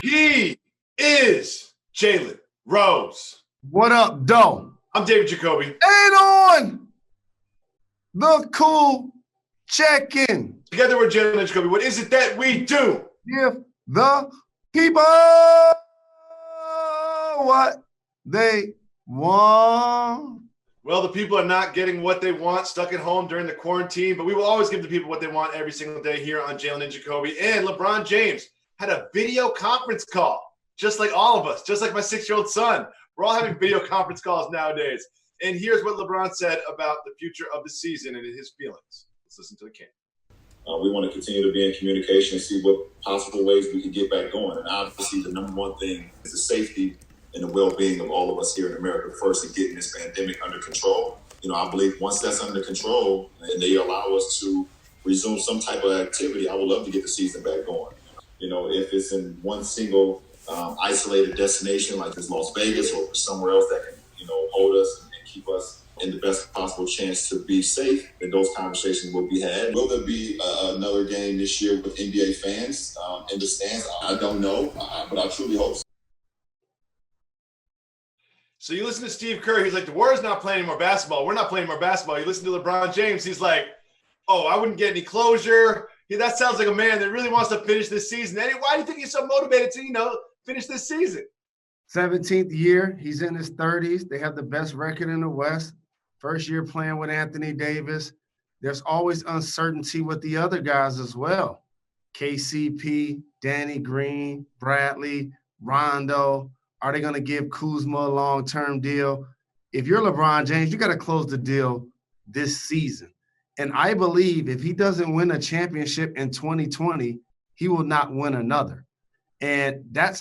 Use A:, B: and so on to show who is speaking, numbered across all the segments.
A: He is Jalen Rose.
B: What up, Doe?
A: I'm David Jacoby.
B: And on the cool check-in.
A: Together we're Jalen Jacoby. What is it that we do?
B: Give the people what they want.
A: Well, the people are not getting what they want, stuck at home during the quarantine, but we will always give the people what they want every single day here on Jalen Jacoby. And LeBron James had a video conference call, just like all of us, just like my 6-year-old son. We're all having video conference calls nowadays. And here's what LeBron said about the future of the season and his feelings. Let's listen to the king.
C: We want to continue to be in communication and see what possible ways we can get back going. And obviously, the number one thing is the safety and the well-being of all of us here in America first, and getting this pandemic under control. I believe once that's under control and they allow us to resume some type of activity, I would love to get the season back going. If it's in one single isolated destination like this Las Vegas or somewhere else that can, hold us and keep us in the best possible chance to be safe, then those conversations will be had. Will there be another game this year with NBA fans in the stands? I don't know, but I truly hope so.
A: So you listen to Steve Kerr, he's like, the Warriors not playing any more basketball. We're not playing more basketball. You listen to LeBron James, he's like, oh, I wouldn't get any closure. Yeah, that sounds like a man that really wants to finish this season. Eddie, why do you think he's so motivated to, finish this season?
B: 17th year, he's in his 30s. They have the best record in the West. First year playing with Anthony Davis. There's always uncertainty with the other guys as well. KCP, Danny Green, Bradley, Rondo. Are they going to give Kuzma a long-term deal? If you're LeBron James, you got to close the deal this season. And I believe if he doesn't win a championship in 2020, he will not win another. And that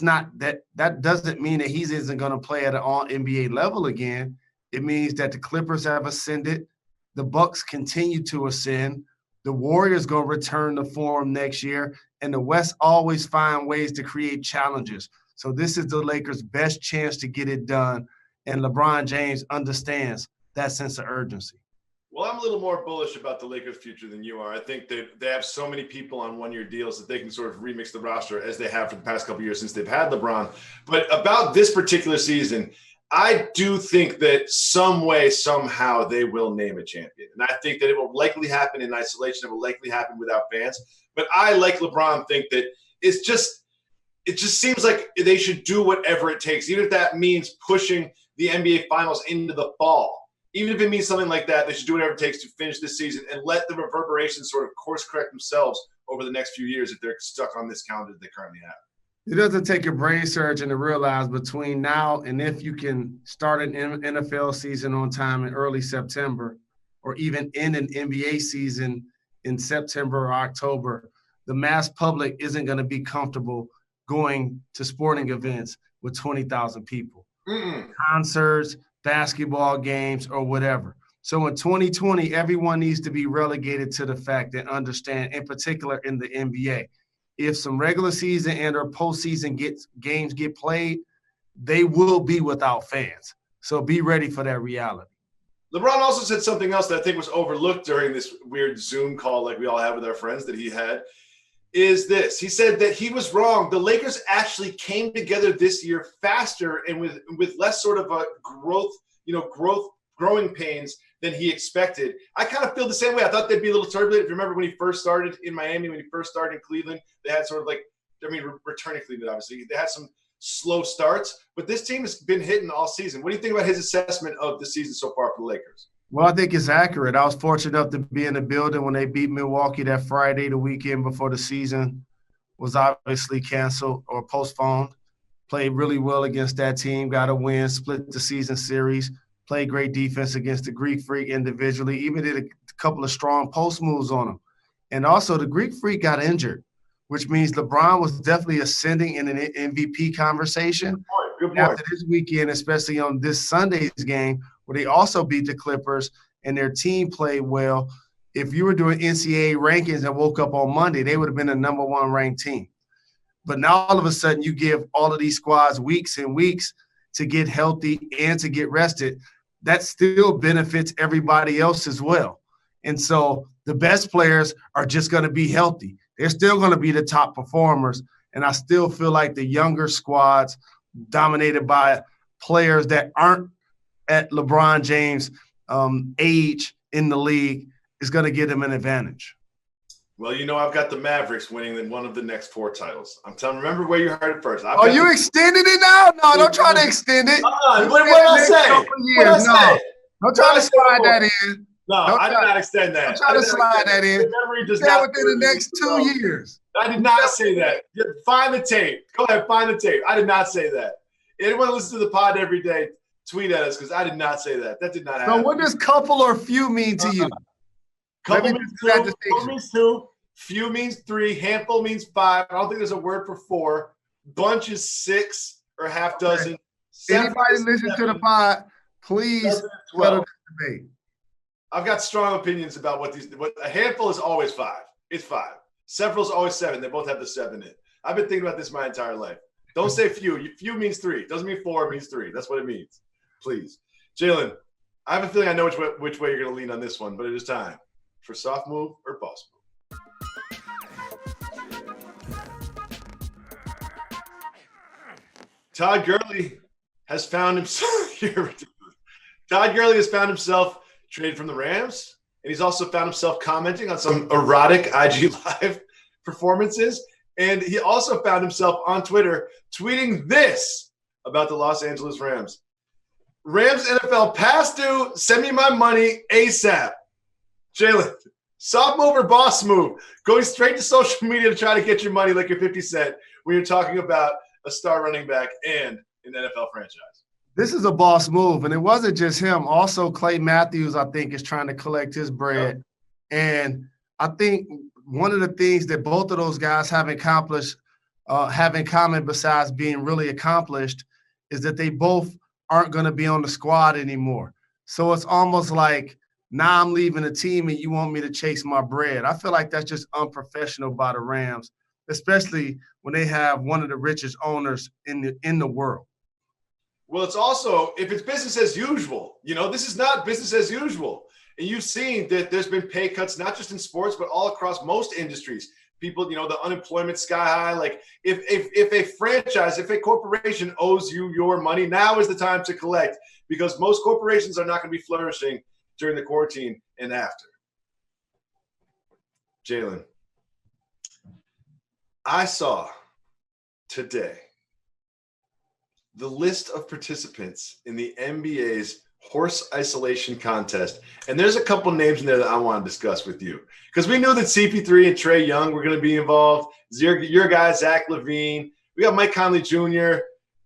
B: doesn't mean that he isn't going to play at an all-NBA level again. It means that the Clippers have ascended. The Bucks continue to ascend. The Warriors going to return to form next year. And the West always find ways to create challenges. So this is the Lakers' best chance to get it done. And LeBron James understands that sense of urgency.
A: Well, I'm a little more bullish about the Lakers' future than you are. I think that they have so many people on one-year deals that they can sort of remix the roster as they have for the past couple of years since they've had LeBron. But about this particular season, I do think that some way, somehow, they will name a champion. And I think that it will likely happen in isolation. It will likely happen without fans. But I, like LeBron, think that it just seems like they should do whatever it takes, even if that means pushing the NBA Finals into the fall. Even if it means something like that, they should do whatever it takes to finish this season and let the reverberations sort of course correct themselves over the next few years if they're stuck on this calendar that they currently have.
B: It doesn't take a brain surgeon to realize between now and if you can start an NFL season on time in early September, or even end an NBA season in September or October, the mass public isn't going to be comfortable going to sporting events with 20,000 people. Concerts, basketball games, or whatever. So in 2020, everyone needs to be relegated to the fact and understand, in particular in the NBA, if some regular season and or postseason games get played, they will be without fans. So be ready for that reality.
A: LeBron also said something else that I think was overlooked during this weird Zoom call like we all have with our friends that he had, is this. He said that he was wrong. The Lakers actually came together this year faster and with less sort of a growing pains than he expected. I kind of feel the same way. I thought they'd be a little turbulent. If you remember when he first started in Miami, when he first started in Cleveland, they had sort of returning Cleveland, obviously. They had some slow starts, but this team has been hitting all season. What do you think about his assessment of the season so far for the Lakers?
B: Well, I think it's accurate. I was fortunate enough to be in the building when they beat Milwaukee that Friday, the weekend before the season was obviously canceled or postponed. Played really well against that team, got a win, split the season series, played great defense against the Greek Freak individually, even did a couple of strong post moves on him. And also the Greek Freak got injured, which means LeBron was definitely ascending in an MVP conversation.
A: Good point.
B: After this weekend, especially on this Sunday's game, where they also beat the Clippers and their team played well. If you were doing NCAA rankings and woke up on Monday, they would have been the number one ranked team. But now all of a sudden you give all of these squads weeks and weeks to get healthy and to get rested. That still benefits everybody else as well. And so the best players are just going to be healthy. They're still going to be the top performers. And I still feel like the younger squads dominated by players that aren't at LeBron James' age in the league is going to give them an advantage.
A: Well, I've got the Mavericks winning one of the next 4 titles. I'm telling. Remember where you heard it first.
B: Are you extending it now? No, don't try to extend it.
A: What did I say? What did I say?
B: Don't try to slide that in.
A: No, I did not extend that.
B: Don't try to slide that in.
A: Memory does
B: not
A: not
B: within the next 2 years.
A: I did not say that. Find the tape. Go ahead, find the tape. I did not say that. Anyone listens to the pod every day, tweet at us because I did not say that. That did not happen.
B: So what does couple or few mean to you?
A: Couple means 2. Few means 3. Handful means 5. I don't think there's a word for 4. Bunch is 6 or half dozen.
B: Okay. Anybody listen to the pod, please settle the debate.
A: I've got strong opinions about what a handful is always 5. It's 5. Several is always 7. They both have the 7 in. I've been thinking about this my entire life. Don't say few. Few means 3. Doesn't mean 4. It means 3. That's what it means. Please. Jalen, I have a feeling I know which way you're going to lean on this one, but it is time for soft move or boss move. Todd Gurley has found himself Todd Gurley has found himself traded from the Rams, and he's also found himself commenting on some erotic IG Live performances. And he also found himself on Twitter tweeting this about the Los Angeles Rams. Rams NFL past due, send me my money ASAP. Jalen, soft move or boss move? Going straight to social media to try to get your money like you're 50 Cent when you're talking about a star running back and an NFL franchise.
B: This is a boss move, and it wasn't just him. Also, Clay Matthews, I think, is trying to collect his bread. And I think one of the things that both of those guys have accomplished, have in common besides being really accomplished, is that they both aren't going to be on the squad anymore. So it's almost like, now I'm leaving the team and you want me to chase my bread. I feel like that's just unprofessional by the Rams, especially when they have one of the richest owners in the world.
A: Well, it's also, if it's business as usual, this is not business as usual. And you've seen that there's been pay cuts, not just in sports, but all across most industries. People, the unemployment sky high. Like if a franchise, if a corporation owes you your money, now is the time to collect, because most corporations are not going to be flourishing during the quarantine and after. Jalen, I saw today the list of participants in the NBA's horse isolation contest. And there's a couple names in there that I want to discuss with you, because we knew that CP3 and Trae Young were going to be involved. Your guy, Zach LaVine. We got Mike Conley Jr.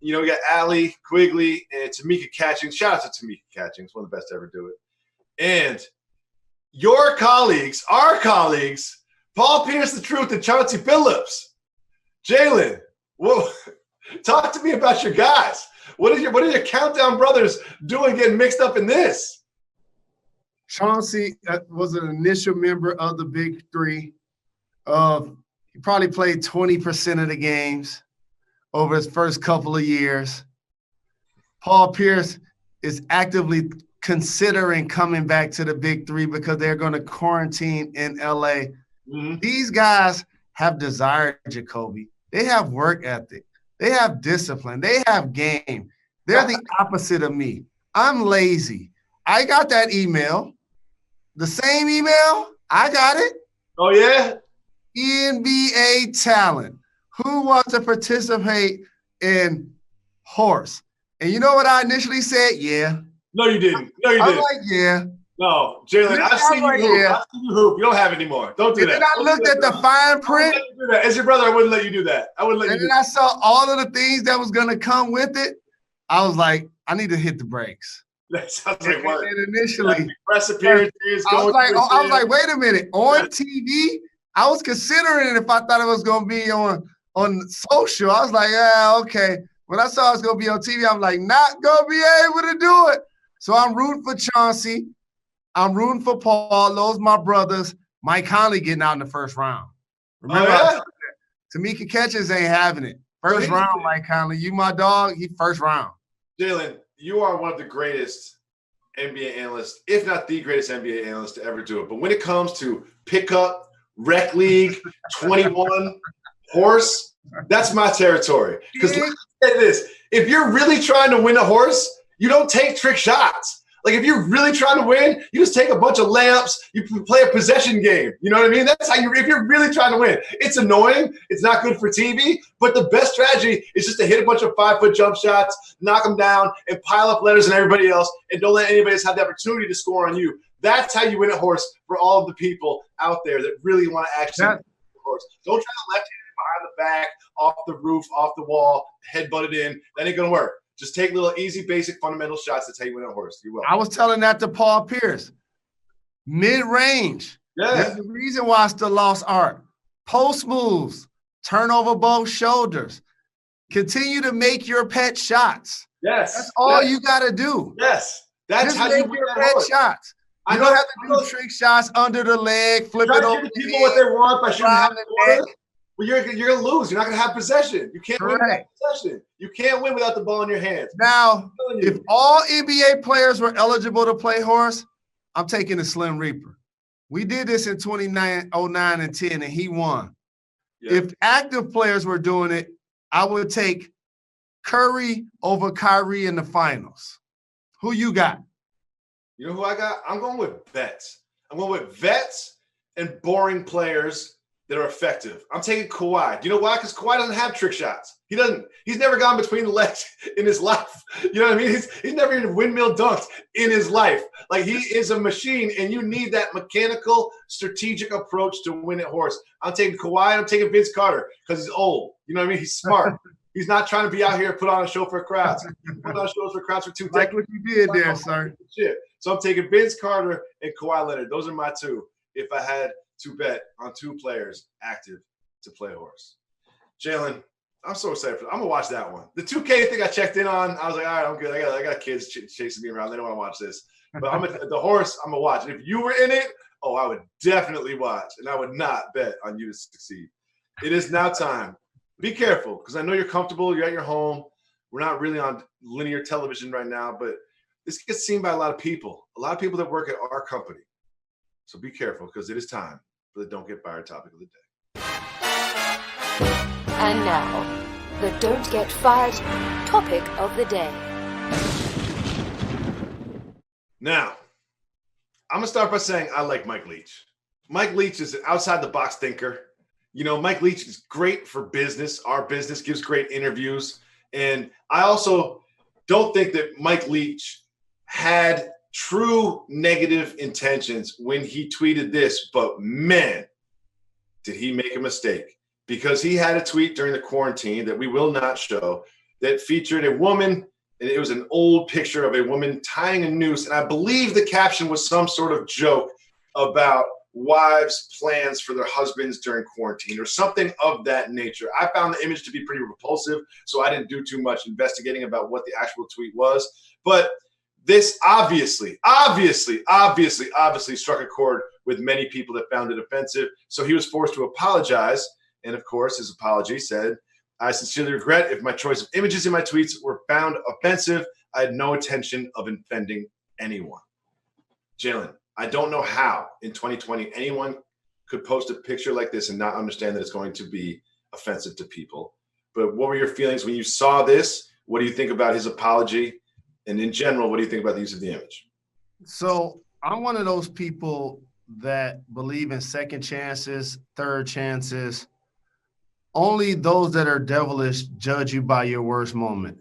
A: We got Allie Quigley and Tamika Catchings. Shout out to Tamika Catchings, one of the best to ever do it. And your colleagues, our colleagues, Paul Pierce the Truth and Chauncey Billups. Jalen, talk to me about your guys. What are your Countdown brothers doing getting mixed up in this?
B: Chauncey was an initial member of the Big Three. He probably played 20% of the games over his first couple of years. Paul Pierce is actively considering coming back to the Big Three because they're going to quarantine in LA. Mm-hmm. These guys have desire, Jacoby. They have work ethic. They have discipline. They have game. They're the opposite of me. I'm lazy. I got that email. The same email. I got it.
A: Oh, yeah?
B: NBA talent. Who wants to participate in horse? And you know what I initially said? Yeah.
A: No, you didn't. No, you
B: I'm
A: didn't.
B: like, yeah.
A: No, Jalen, I've seen you hoop.
B: Yeah.
A: I've seen you hoop. You don't have it anymore. Don't do that.
B: And then I looked at the fine print.
A: As your brother, I wouldn't let you do that. I wouldn't let you do that.
B: And then I saw all of the things that was going to come with it. I was like, I need to hit the brakes.
A: That sounds like work.
B: And initially,
A: press appearances.
B: I was like, wait a minute. On TV, I was considering it if I thought it was going to be on social. I was like, yeah, okay. When I saw it was going to be on TV, I'm like, not going to be able to do it. So I'm rooting for Chauncey. I'm rooting for Paul. Those my brothers. Mike Conley getting out in the first round. Remember, Tamika Catchings ain't having it. First round, Mike Conley. You my dog. He first round.
A: Jalen, you are one of the greatest NBA analysts, if not the greatest NBA analyst to ever do it. But when it comes to pickup, rec league, 21, horse, That's my territory. Because let me say this, if you're really trying to win a horse, you don't take trick shots. Like, if you're really trying to win, you just take a bunch of layups. You play a possession game. You know what I mean? That's how if you're really trying to win. It's annoying. It's not good for TV. But the best strategy is just to hit a bunch of 5-foot jump shots, knock them down, and pile up letters and everybody else, and don't let anybody else have the opportunity to score on you. That's how you win a horse for all of the people out there that really want to actually win a horse. Don't try to left hand behind the back, off the roof, off the wall, head butted in. That ain't going to work. Just take little easy, basic, fundamental shots. That's how you win a horse. You will.
B: I was telling that to Paul Pierce. Mid-range.
A: Yeah.
B: There's a reason why it's the lost art. Post moves. Turn over both shoulders. Continue to make your pet shots.
A: Yes.
B: That's all you got to do.
A: Yes. That's
B: just
A: how
B: make
A: you win
B: your
A: that
B: pet
A: horse.
B: shots. You don't have to do trick shots under the leg, flip it over.
A: Give people what they want by shooting half the court. Well, you're going to lose. You're not going to have possession. You can't win without possession. You can't win without the ball in your hands.
B: Now, if all NBA players were eligible to play horse, I'm taking the Slim Reaper. We did this in 09 and 10, and he won. Yeah. If active players were doing it, I would take Curry over Kyrie in the finals. Who you got?
A: You know who I got? I'm going with vets. I'm going with vets and boring players that are effective. I'm taking Kawhi. Do you know why? Because Kawhi doesn't have trick shots. He doesn't. He's never gone between the legs in his life. You know what I mean? He's never even windmill dunked in his life. Like, he is a machine, and you need that mechanical, strategic approach to win at horse. I'm taking Kawhi. I'm taking Vince Carter because he's old. You know what I mean? He's smart. He's not trying to be out here and put on a show for crowds. Put on shows for crowds for 2 decades.
B: Like what you did there, sir.
A: Shit. So I'm taking Vince Carter and Kawhi Leonard. Those are my two if I had to bet on 2 players active to play horse. Jalen, I'm so excited for that. I'm going to watch that one. The 2K thing I checked in on, I was like, all right, I'm good. I got kids chasing me around. They don't want to watch this. But the horse, I'm going to watch. And if you were in it, I would definitely watch. And I would not bet on you to succeed. It is now time. Be careful, because I know you're comfortable. You're at your home. We're not really on linear television right now, but this gets seen by a lot of people that work at our company. So be careful, because it is time for the Don't Get Fired topic of the day.
D: And now, the Don't Get Fired topic of the day.
A: Now, I'm going to start by saying I like Mike Leach. Mike Leach is an outside-the-box thinker. You know, Mike Leach is great for business. Our business gives great interviews. And I also don't think that Mike Leach had true negative intentions when he tweeted this, but man, did he make a mistake, because he had a tweet during the quarantine that we will not show that featured a woman, and it was an old picture of a woman tying a noose. And I believe the caption was some sort of joke about wives' plans for their husbands during quarantine or something of that nature. I found the image to be pretty repulsive, so I didn't do too much investigating about what the actual tweet was. But this obviously struck a chord with many people that found it offensive. So he was forced to apologize. And of course, his apology said, "I sincerely regret if my choice of images in my tweets were found offensive. I had no intention of offending anyone." Jalen, I don't know how in 2020 anyone could post a picture like this and not understand that it's going to be offensive to people. But what were your feelings when you saw this? What do you think about his apology? And in general, what do you think about the use of the image?
B: So I'm one of those people that believe in second chances, third chances. Only those that are devilish judge you by your worst moment.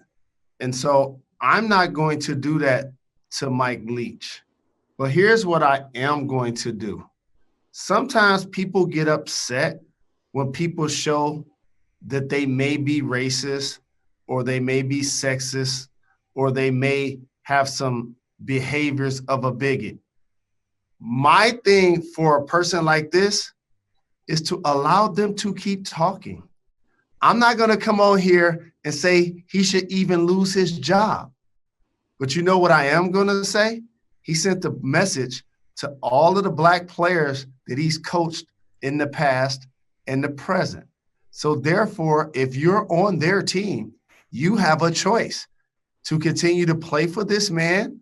B: And so I'm not going to do that to Mike Leach. But here's what I am going to do. Sometimes people get upset when people show that they may be racist, or they may be sexist, or they may have some behaviors of a bigot. My thing for a person like this is to allow them to keep talking. I'm not going to come on here and say he should even lose his job. But you know what I am going to say? He sent a message to all of the black players that he's coached in the past and the present. So therefore, if you're on their team, you have a choice to continue to play for this man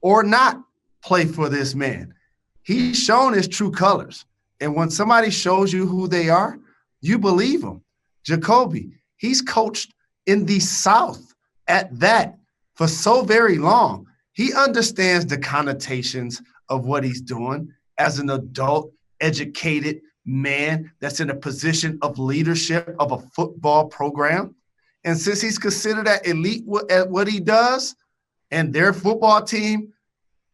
B: or not play for this man. He's shown his true colors. And when somebody shows you who they are, you believe them. Jacoby. He's coached in the South at that for so very long. He understands the connotations of what he's doing as an adult, educated man that's in a position of leadership of a football program. And since he's considered that elite at what he does, and their football team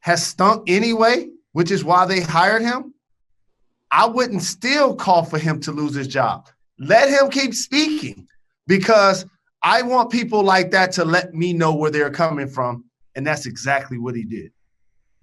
B: has stunk anyway, which is why they hired him, I wouldn't still call for him to lose his job. Let him keep speaking, because I want people like that to let me know where they're coming from, and that's exactly what he did.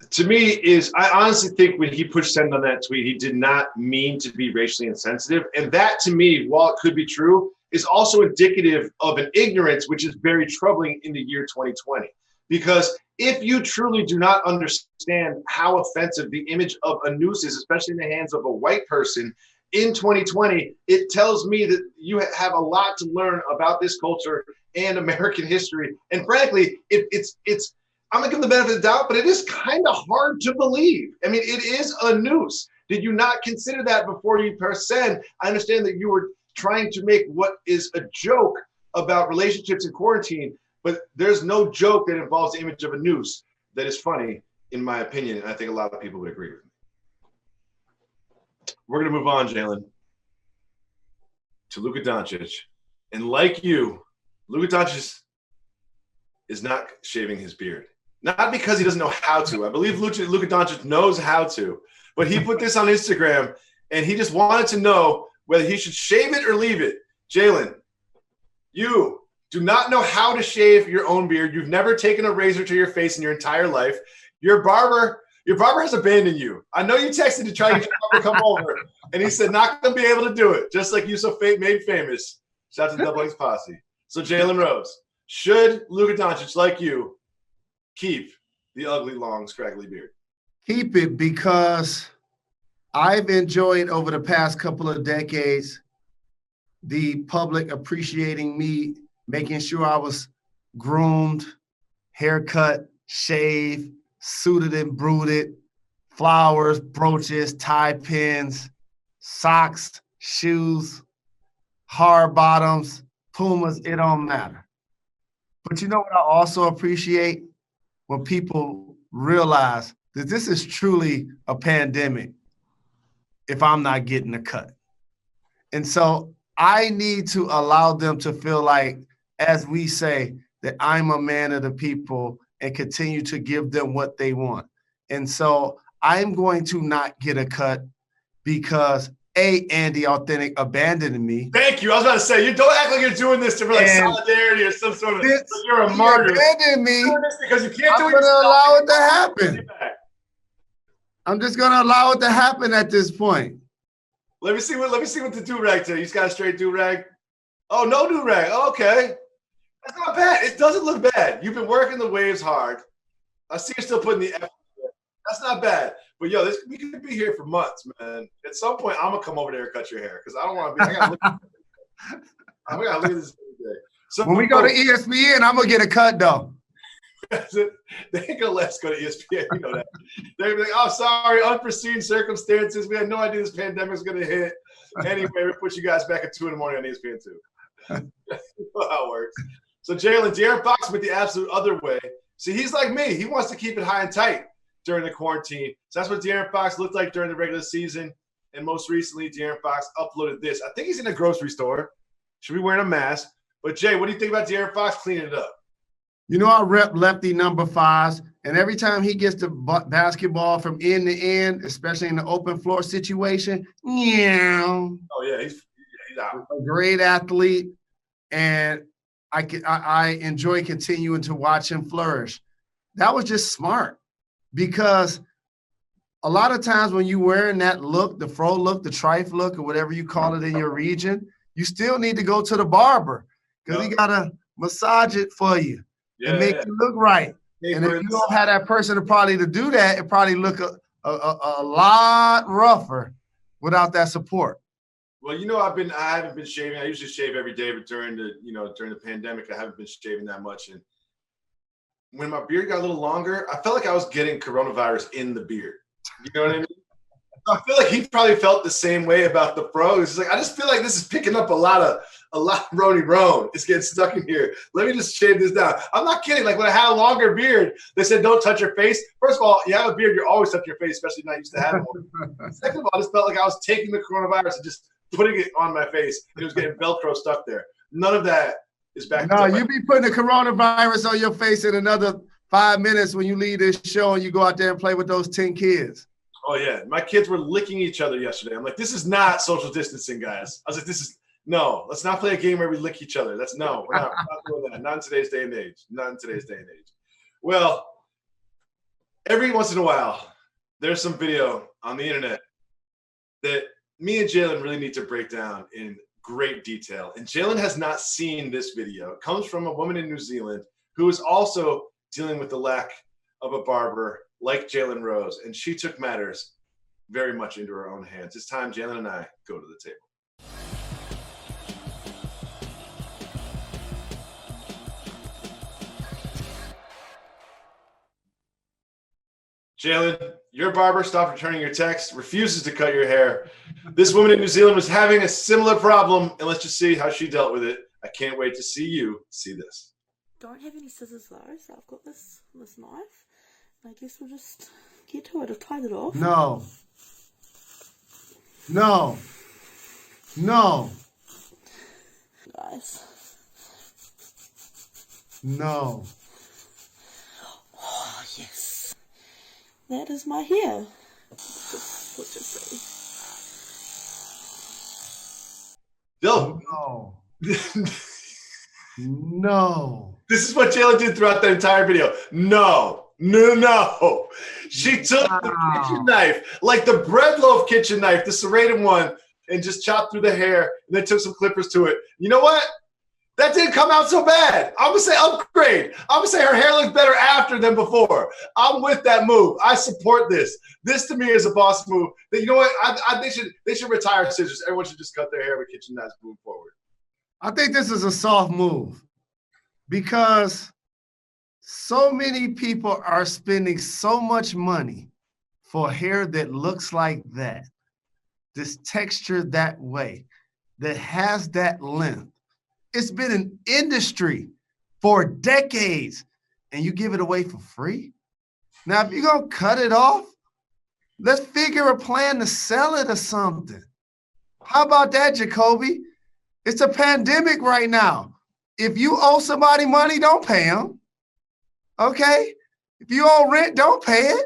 A: To me, I honestly think when he pushed send on that tweet, he did not mean to be racially insensitive. And that, to me, while it could be true, is also indicative of an ignorance, which is very troubling in the year 2020. Because if you truly do not understand how offensive the image of a noose is, especially in the hands of a white person in 2020, it tells me that you have a lot to learn about this culture and American history. And frankly, it's I'm going to give them the benefit of the doubt, but it is kind of hard to believe. I mean, it is a noose. Did you not consider that before you press send? I understand that you were trying to make what is a joke about relationships in quarantine, but there's no joke that involves the image of a noose that is funny, in my opinion, and I think a lot of people would agree with me. We're going to move on, Jalen, to Luka Doncic. And like you, Luka Doncic is not shaving his beard. Not because he doesn't know how to. I believe Luka Doncic knows how to. But he put this on Instagram, and he just wanted to know whether he should shave it or leave it. Jalen, you do not know how to shave your own beard. You've never taken a razor to your face in your entire life. Your barber has abandoned you. I know you texted to try to get your barber to come over, and he said not going to be able to do it, just like you so made famous. Shout out to Double X Posse. So, Jalen Rose, should Luka Doncic, like you, keep the ugly, long, scraggly beard?
B: Keep it, because I've enjoyed over the past couple of decades the public appreciating me, making sure I was groomed, haircut, shaved, suited and brooded, flowers, brooches, tie pins, socks, shoes, hard bottoms, Pumas, it don't matter. But you know what I also appreciate? When people realize that this is truly a pandemic if I'm not getting a cut. And so I need to allow them to feel like, as we say, that I'm a man of the people and continue to give them what they want. And so I'm going to not get a cut because Andy Authentic abandoned me.
A: Thank you. I was about to say, you don't act like you're doing this to like solidarity or some sort of. You're a martyr.
B: Abandoned me
A: because you can't do it.
B: I'm going to allow it to happen. I'm just going to allow it to happen at this point.
A: Let me see what the do-rag to. He's got a straight do-rag. Oh, no do-rag. Oh, okay. That's not bad. It doesn't look bad. You've been working the waves hard. I see you're still putting the effort. That's not bad. But yo, we could be here for months, man. At some point, I'm gonna come over there and cut your hair because I don't want to be. I gotta look at this every day. So
B: when we go to ESPN, I'm gonna get a cut though.
A: They ain't gonna let us go to ESPN. You know that. They're like, "Oh, sorry, unforeseen circumstances. We had no idea this pandemic was gonna hit. Anyway, we put you guys back at 2 a.m. on ESPN too." That's how it works. So Jalen, De'Aaron Fox went the absolute other way. See, he's like me. He wants to keep it high and tight during the quarantine. So that's what De'Aaron Fox looked like during the regular season. And most recently, De'Aaron Fox uploaded this. I think he's in a grocery store. Should be wearing a mask. But, Jay, what do you think about De'Aaron Fox cleaning it up?
B: You know, I rep lefty number 5s, and every time he gets the basketball from end to end, especially in the open floor situation,
A: Oh, yeah, he's out.
B: A great athlete, and I enjoy continuing to watch him flourish. That was just smart. Because a lot of times when you're wearing that look, the fro look, the trife look, or whatever you call it in your region, you still need to go to the barber because he got to massage it for you and make you look right. And if you don't have that person to do that, it probably look a lot rougher without that support.
A: Well, you know, I haven't been shaving. I usually shave every day, but during the pandemic, I haven't been shaving that much. And when my beard got a little longer, I felt like I was getting coronavirus in the beard. You know what I mean? I feel like he probably felt the same way about the fro. He's like, I just feel like this is picking up a lot a lot of Roni is getting stuck in here. Let me just shave this down. I'm not kidding. Like when I had a longer beard, they said don't touch your face. First of all, you have a beard, you're always touching your face, especially when I used to have one. Second of all, I just felt like I was taking the coronavirus and just putting it on my face. It was getting Velcro stuck there. None of that is back.
B: No, you be putting the coronavirus on your face in another 5 minutes when you leave this show and you go out there and play with those 10 kids.
A: Oh, yeah. My kids were licking each other yesterday. I'm like, this is not social distancing, guys. I was like, no, let's not play a game where we lick each other. We're not doing that. Not in today's day and age. Well, every once in a while, there's some video on the internet that me and Jalen really need to break down in great detail. And Jalen has not seen this video. It comes from a woman in New Zealand who is also dealing with the lack of a barber like Jalen Rose, and she took matters very much into her own hands. It's time Jalen and I go to the table. Jalen, your barber stopped returning your texts, refuses to cut your hair. This woman in New Zealand was having a similar problem, and let's just see how she dealt with it. I can't wait to see you see this.
E: Don't have any scissors though, so I've got this knife. I guess we'll just get to it. I've tied it off.
B: No.
E: Guys.
B: No.
E: Oh, yes. That is my hair. Let's just see.
A: Bill.
B: No.
A: This is what Jalen did throughout the entire video. No. She took the kitchen knife, like the bread loaf kitchen knife, the serrated one, and just chopped through the hair and then took some clippers to it. You know what? That didn't come out so bad. I'm going to say upgrade. I'm going to say her hair looks better after than before. I'm with that move. I support this. This to me is a boss move. That, you know what? They should retire scissors. Everyone should just cut their hair with kitchen knives moving forward.
B: I think this is a soft move because so many people are spending so much money for hair that looks like that, this texture that way, that has that length. It's been an industry for decades, and you give it away for free? Now, if you're going to cut it off, let's figure a plan to sell it or something. How about that, Jacoby? It's a pandemic right now. If you owe somebody money, don't pay them. Okay? If you owe rent, don't pay it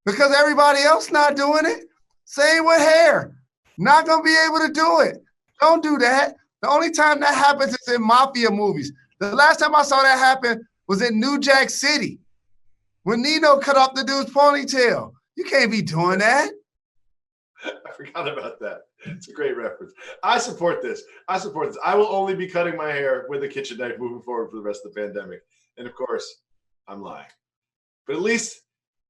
B: because everybody else not doing it. Same with hair. Not going to be able to do it. Don't do that. The only time that happens is in mafia movies. The last time I saw that happen was in New Jack City when Nino cut off the dude's ponytail. You can't be doing that.
A: I forgot about that. It's a great reference. I support this. I will only be cutting my hair with a kitchen knife moving forward for the rest of the pandemic. And of course, I'm lying. But at least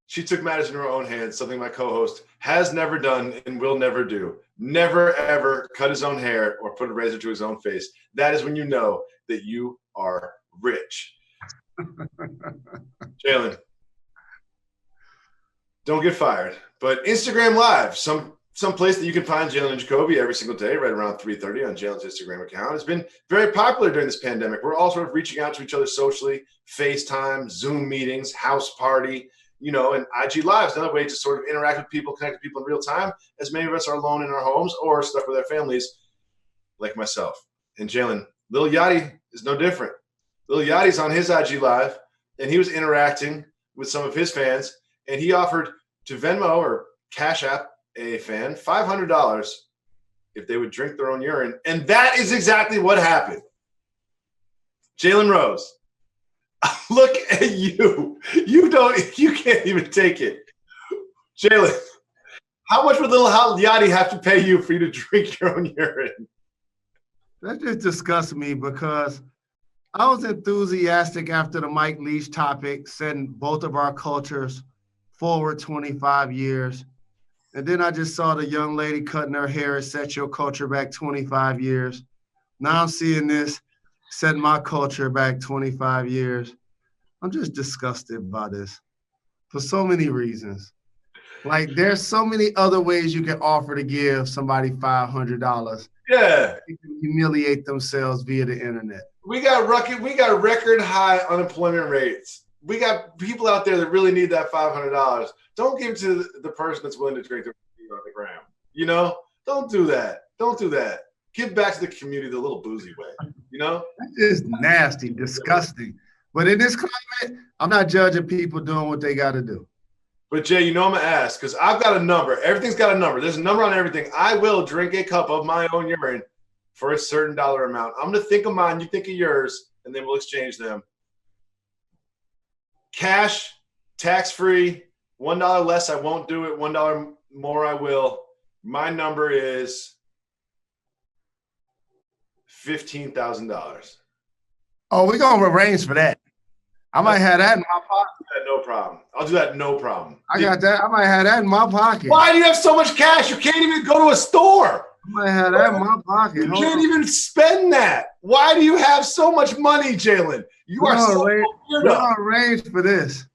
A: she took matters in her own hands, something my co-host has never done and will never do. Never, ever cut his own hair or put a razor to his own face. That is when you know that you are rich. Jalen, don't get fired. But Instagram Live, some place that you can find Jalen Jacoby every single day, right around 3:30 on Jalen's Instagram account. Has been very popular during this pandemic. We're all sort of reaching out to each other socially, FaceTime, Zoom meetings, house party, and IG Live is another way to sort of interact with people, connect with people in real time, as many of us are alone in our homes or stuck with our families, like myself. And Jalen, Lil Yachty is no different. Lil Yachty's on his IG Live, and he was interacting with some of his fans, and he offered to Venmo or Cash App a fan $500 if they would drink their own urine. And that is exactly what happened. Jalen Rose, look at you. You can't even take it. Jalen, how much would Lil Yachty have to pay you for you to drink your own urine?
B: That just disgusts me because I was enthusiastic after the Mike Leach topic, setting both of our cultures forward 25 years. And then I just saw the young lady cutting her hair and set your culture back 25 years. Now I'm seeing this, setting my culture back 25 years. I'm just disgusted by this for so many reasons. Like, there's so many other ways you can offer to give somebody $500
A: Yeah.
B: They can humiliate themselves via the internet.
A: We got record high unemployment rates. We got people out there that really need that $500. Don't give it to the person that's willing to drink their on the ground. You know, don't do that. Don't do that. Give back to the community the little boozy way. You know,
B: that's just nasty, disgusting. But in this climate, I'm not judging people doing what they got to do.
A: But Jay, you know I'm gonna ask because I've got a number. Everything's got a number. There's a number on everything. I will drink a cup of my own urine for a certain dollar amount. I'm gonna think of mine. You think of yours, and then we'll exchange them. Cash, tax-free. $1 less, I won't do it. $1 more, I will. My number is $15,000.
B: Oh, we're gonna arrange for that. I might have that in my pocket.
A: No problem. I'll do that. No problem.
B: I got that. I might have that in my pocket.
A: Why do you have so much cash? You can't even go to a store.
B: I might have that in my pocket.
A: You can't even spend that. Why do you have so much money, Jalen? You are so weird.
B: We're gonna arrange for this.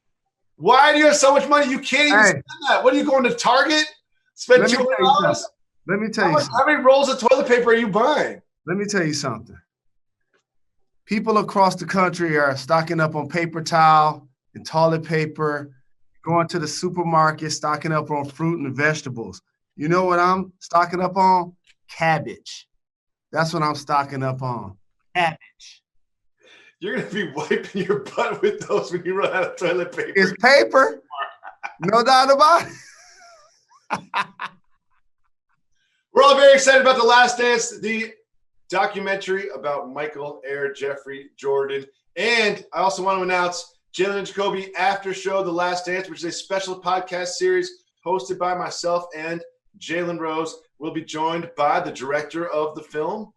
A: Why do you have so much money? You can't even spend that. What are you going to Target? Spend $200?
B: Let me tell you something.
A: How many rolls of toilet paper are you buying?
B: Let me tell you something. People across the country are stocking up on paper towel and toilet paper, going to the supermarket, stocking up on fruit and vegetables. You know what I'm stocking up on? Cabbage. That's what I'm stocking up on. Cabbage.
A: You're going to be wiping your butt with those when you run out of toilet paper.
B: It's paper. No doubt about it.
A: We're all very excited about The Last Dance, the documentary about Michael, Air, Jeffrey, Jordan. And I also want to announce Jalen Jacoby After Show, The Last Dance, which is a special podcast series hosted by myself and Jalen Rose. We'll be joined by the director of the film,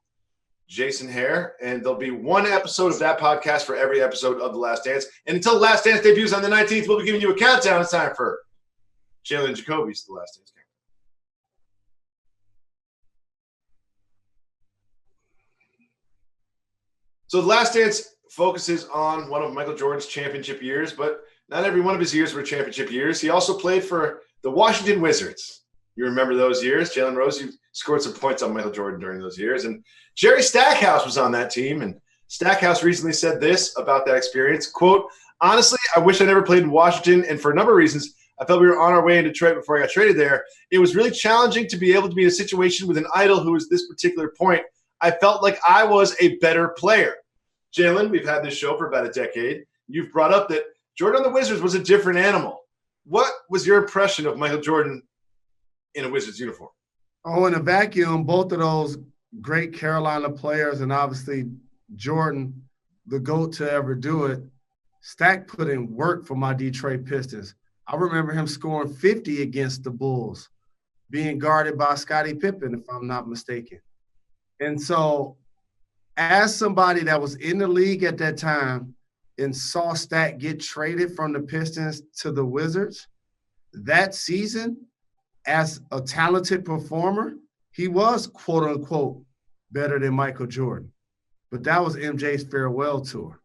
A: Jason Hare, and there'll be one episode of that podcast for every episode of The Last Dance. And until The Last Dance debuts on the 19th, we'll be giving you a countdown. It's time for Jalen Jacoby's The Last Dance countdown. So The Last Dance focuses on one of Michael Jordan's championship years, but not every one of his years were championship years. He also played for the Washington Wizards. You remember those years? Jalen Rose, you scored some points on Michael Jordan during those years. And Jerry Stackhouse was on that team. And Stackhouse recently said this about that experience, quote, "Honestly, I wish I never played in Washington. And for a number of reasons, I felt we were on our way in Detroit before I got traded there. It was really challenging to be able to be in a situation with an idol who was this particular point. I felt like I was a better player." Jalen, we've had this show for about a decade. You've brought up that Jordan on the Wizards was a different animal. What was your impression of Michael Jordan in a Wizards uniform?
B: Oh, in a vacuum, both of those great Carolina players and obviously Jordan, the GOAT to ever do it, Stack put in work for my Detroit Pistons. I remember him scoring 50 against the Bulls, being guarded by Scottie Pippen, if I'm not mistaken. And so as somebody that was in the league at that time and saw Stack get traded from the Pistons to the Wizards, that season, as a talented performer, he was, quote unquote, better than Michael Jordan. But that was MJ's farewell tour.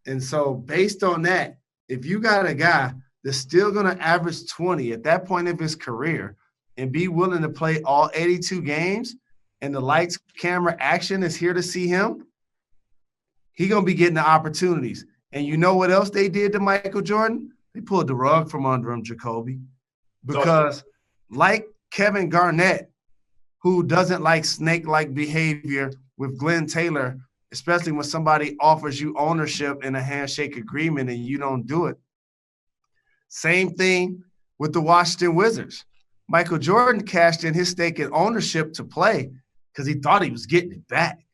B: And so based on that, if you got a guy that's still going to average 20 at that point of his career and be willing to play all 82 games, and the lights, camera, action is here to see him, he's going to be getting the opportunities. And you know what else they did to Michael Jordan? They pulled the rug from under him, Jacoby. Because like Kevin Garnett, who doesn't like snake-like behavior with Glenn Taylor, especially when somebody offers you ownership in a handshake agreement and you don't do it. Same thing with the Washington Wizards. Michael Jordan cashed in his stake in ownership to play because he thought he was getting it back.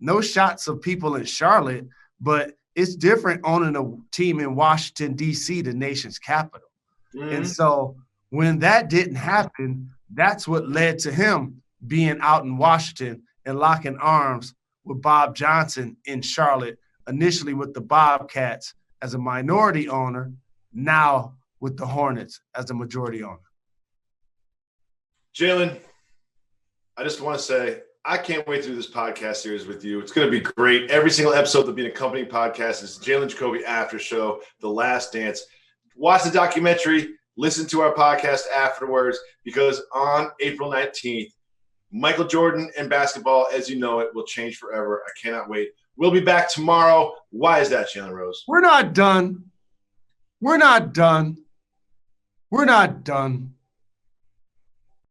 B: No shots of people in Charlotte, but it's different owning a team in Washington, D.C., the nation's capital. Mm-hmm. And so when that didn't happen, that's what led to him being out in Washington and locking arms with Bob Johnson in Charlotte, initially with the Bobcats as a minority owner, now with the Hornets as a majority owner.
A: Jalen, I just want to say I can't wait to do this podcast series with you. It's going to be great. Every single episode will be an accompanying podcast. It's Jalen Jacoby After Show, The Last Dance. Watch the documentary. Listen to our podcast afterwards, because on April 19th, Michael Jordan and basketball, as you know it, will change forever. I cannot wait. We'll be back tomorrow. Why is that, Jalen Rose?
B: We're not done. We're not done. We're not done.